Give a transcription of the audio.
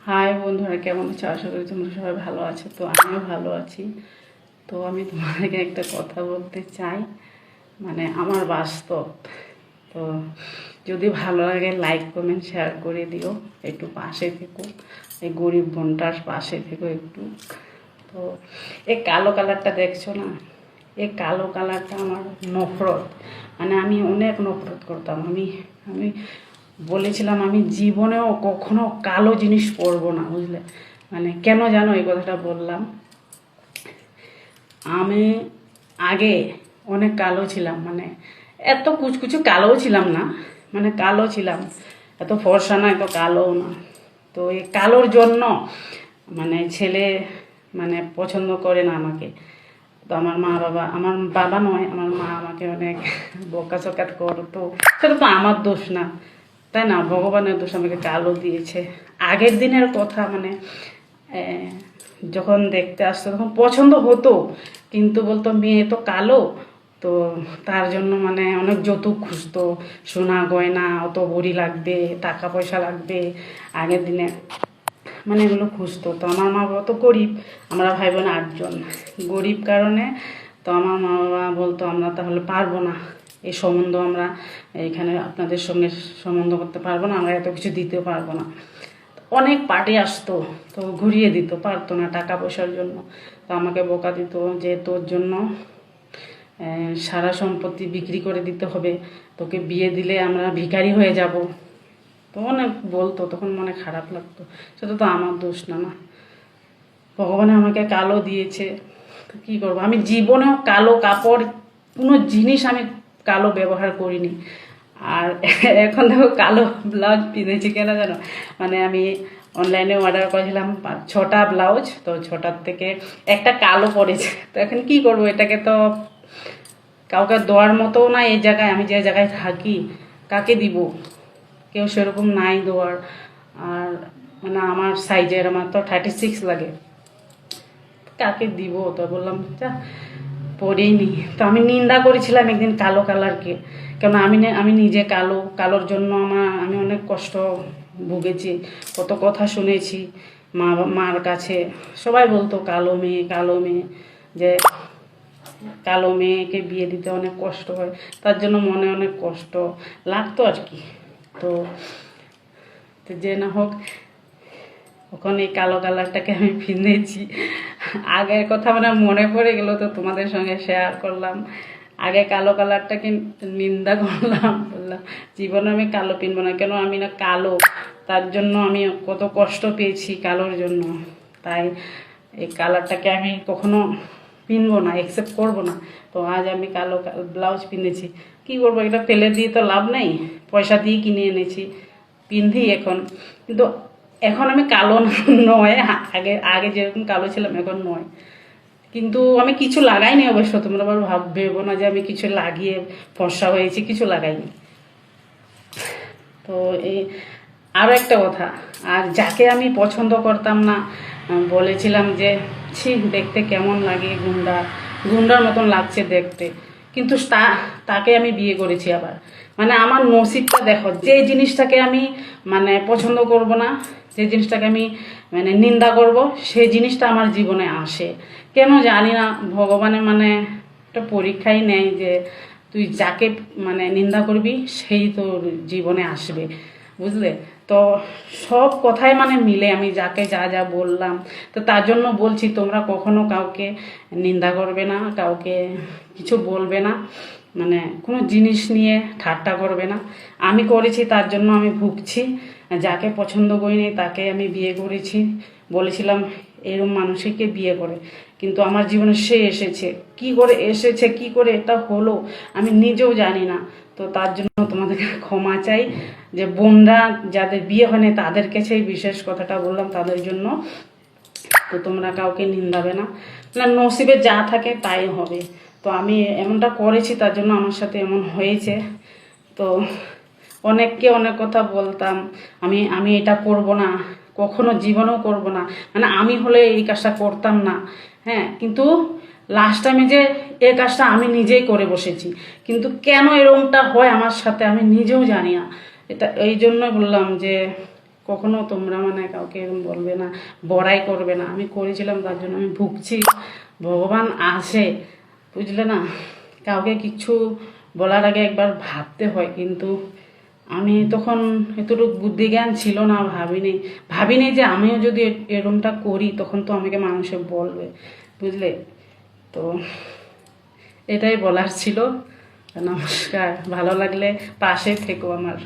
High বন্ধুরা, কেমন আছো? আশা করি তোমরা সবাই ভালো আছো। তো আমিও ভালো আছি। তো আমি তোমাদেরকে একটা কথা বলতে চাই, মানে আমার বাস্তব। তো যদি ভালো লাগে লাইক কমেন্ট শেয়ার করে দিও, একটু পাশে থেকো, এই গরিব বোনটার পাশে থেকো একটু। তো এই কালো কালারটা দেখছো না, এই কালো কালারটা আমার নফরত, মানে আমি অনেক নফরত করতাম। আমি আমি বলেছিলাম আমি জীবনেও কখনো কালো জিনিস পরবো না, বুঝলে? মানে কেন জানো এই কথাটা বললাম? আমি আগে অনেক কালো ছিলাম, মানে এত কুচকুচু কালোও ছিলাম না, মানে কালো ছিলাম, এত ফর্সা না এত কালোও না। তো এই কালোর জন্য মানে ছেলে মানে পছন্দ করে না আমাকে। তো আমার আমার বাবা নয়, আমার মা আমাকে অনেক বকাঝকা করতো। সেটা তো আমার দোষ না, তাই না? ভগবানের দোষ, আমাকে কালো দিয়েছে। আগের দিনের কথা, মানে যখন দেখতে আসতো তখন পছন্দ হতো, কিন্তু বলতো মেয়ে তো কালো, তো তার জন্য মানে অনেক যৌতুক খুঁজতো, সোনা গয়না অত ভরি লাগবে, টাকা পয়সা লাগবে। আগের দিনে মানে এগুলো খুঁজতো। তো আমার মা বাবা তো গরিব, আমরা ভাই বোন 8 জন, গরিব কারণে তো আমার মা বাবা বলতো আমরা তাহলে পারবো না, এই সম্বন্ধ আমরা এখানে আপনাদের সঙ্গে সম্বন্ধ করতে পারবো না, আমরা এত কিছু দিতে পারবো না। অনেক পার্টি আসতো, তো ঘুরিয়ে দিত, পারতো না টাকা পয়সার জন্য। তো আমাকে বকা দিত যে তোর জন্য সারা সম্পত্তি বিক্রি করে দিতে হবে, তোকে বিয়ে দিলে আমরা ভিখারি হয়ে যাব। তো অনেক বলতো, তখন মনে খারাপ লাগতো। সেটা তো আমার দোষ না, না, ভগবানে আমাকে কালো দিয়েছে, তো কী করবো? আমি জীবনেও কালো কাপড় কোনো জিনিস আমি কালো ব্যবহার করিনি। আর এখন দেখো কালো ব্লাউজ কিনেছি কেন জানো? মানে আমি অনলাইনে অর্ডার করেছিলাম 6টা ব্লাউজ, তো 6টার থেকে একটা কালো পড়েছে। তো এখন কি করব? এটাকে তো কাউকে দেওয়ার মতোও না, এই জায়গায় আমি যে জায়গায় থাকি কাকে দিব? কেউ সেরকম নাই দেওয়ার। আর মানে আমার সাইজের, আমার তো 36 লাগে, কাকে দিব? তো বললাম যা পরেই নি। তো আমি নিন্দা করেছিলাম একদিন কালো কালারকে, কেন আমি নিজে কালো, কালোর জন্য আমি অনেক কষ্ট ভুগেছি, কত কথা শুনেছি মার কাছে। সবাই বলতো কালো মেয়ে, কালো মেয়ে, যে কালো মেয়েকে বিয়ে দিতে অনেক কষ্ট হয়, তার জন্য মনে অনেক কষ্ট লাগতো আর কি। তো যে না হোক, ওখানে এই কালো কালারটাকে আমি কিনেছি। আগের কথা মানে মনে পড়ে গেল, তো তোমাদের সঙ্গে শেয়ার করলাম। আগে কালো কালারটাকে নিন্দা করলাম, বললাম জীবনে আমি কালো কিনবো না, কেন আমি না কালো, তার জন্য আমি কত কষ্ট পেয়েছি কালোর জন্য। তাই এই কালারটাকে আমি কখনো কিনবো না, অ্যাকসেপ্ট করবো না। তো আজ আমি কালো ব্লাউজ কিনেছি, কি করবো? এটা ফেলে দিয়ে তো লাভ নেই, পয়সা দিয়ে কিনে এনেছি, পিন্ধি এখন। কিন্তু এখন আমি কালো নয়, আগে আগে যেরকম কালো ছিলাম এখন নয়। কিন্তু আমি কিছু লাগাইনি অবশ্য, তোমরা আবার ভেবো না যে আমি কিছু লাগিয়ে ফর্সা হয়েছি, কিছু লাগাইনি। তো এই আরও একটা কথা, আর যাকে আমি পছন্দ করতাম না, বলেছিলাম যে ছি দেখতে কেমন লাগে, গুন্ডার মতন লাগছে দেখতে, কিন্তু তাকে আমি বিয়ে করেছি আবার। মানে আমার নসিবটা দেখো, যে জিনিসটাকে আমি মানে পছন্দ করব না, যে জিনিসটাকে আমি মানে নিন্দা করব, সেই জিনিসটা আমার জীবনে আসে। কেন জানি না, ভগবানে মানে একটা পরীক্ষাই নেয় যে তুই যাকে মানে নিন্দা করবি সেই তোর জীবনে আসবে, বুঝলে? তো সব কথাই মানে মিলে, আমি যাকে যা যা বললাম। তো তার জন্য বলছি, তোমরা কখনো কাউকে নিন্দা করবে না, কাউকে কিছু বলবে না, মানে কোনো জিনিস নিয়ে ঠাট্টা করবে না। আমি করেছি, তার জন্য আমি ভুগছি। যাকে পছন্দ করিনি তাকে আমি বিয়ে করেছি, বলেছিলাম এরকম মানুষকে বিয়ে করে, কিন্তু আমার জীবনে সে এসেছে। কি করে এসেছে, কি করে এটা হলো আমি নিজেও জানি না। তো তার জন্য তোমাদেরকে ক্ষমা চাই, যে বোনরা যাদের বিয়ে হয়নি তাদের কাছে এই বিশেষ কথাটা বললাম, তাদের জন্য। তো তোমরা কাউকে নিন্দাবে না, না নসিবে যা থাকে তাই হবে। তো আমি এমনটা করেছি, তার জন্য আমার সাথে এমন হয়েছে। তো অনেককে অনেক কথা বলতাম, আমি আমি এটা করব না, কখনো জীবনেও করব না, মানে আমি হলে এই কাজটা করতাম না। হ্যাঁ, কিন্তু লাস্ট টাইমে যে এই কাজটা আমি নিজেই করে বসেছি, কিন্তু কেন এরকমটা হয় আমার সাথে আমি নিজেও জানি না। এটা এই জন্য বললাম যে কখনো তোমরা মানে কাউকে এরকম বলবে না, বড়াই করবে না। আমি করেছিলাম, তার জন্য আমি ভুগছি। ভগবান আছে, বুঝলে না? কাউকে কিছু বলার আগে একবার ভাবতে হয়, কিন্তু আমি তখন এতটুকু বুদ্ধি জ্ঞান ছিল না, ভাবিনি যে আমিও যদি এরকমটা করি তখন তো আমাকে মানুষে বলবে, বুঝলে? তো এটাই বলার ছিল। নমস্কার, ভালো লাগলে পাশে থেকো আমার।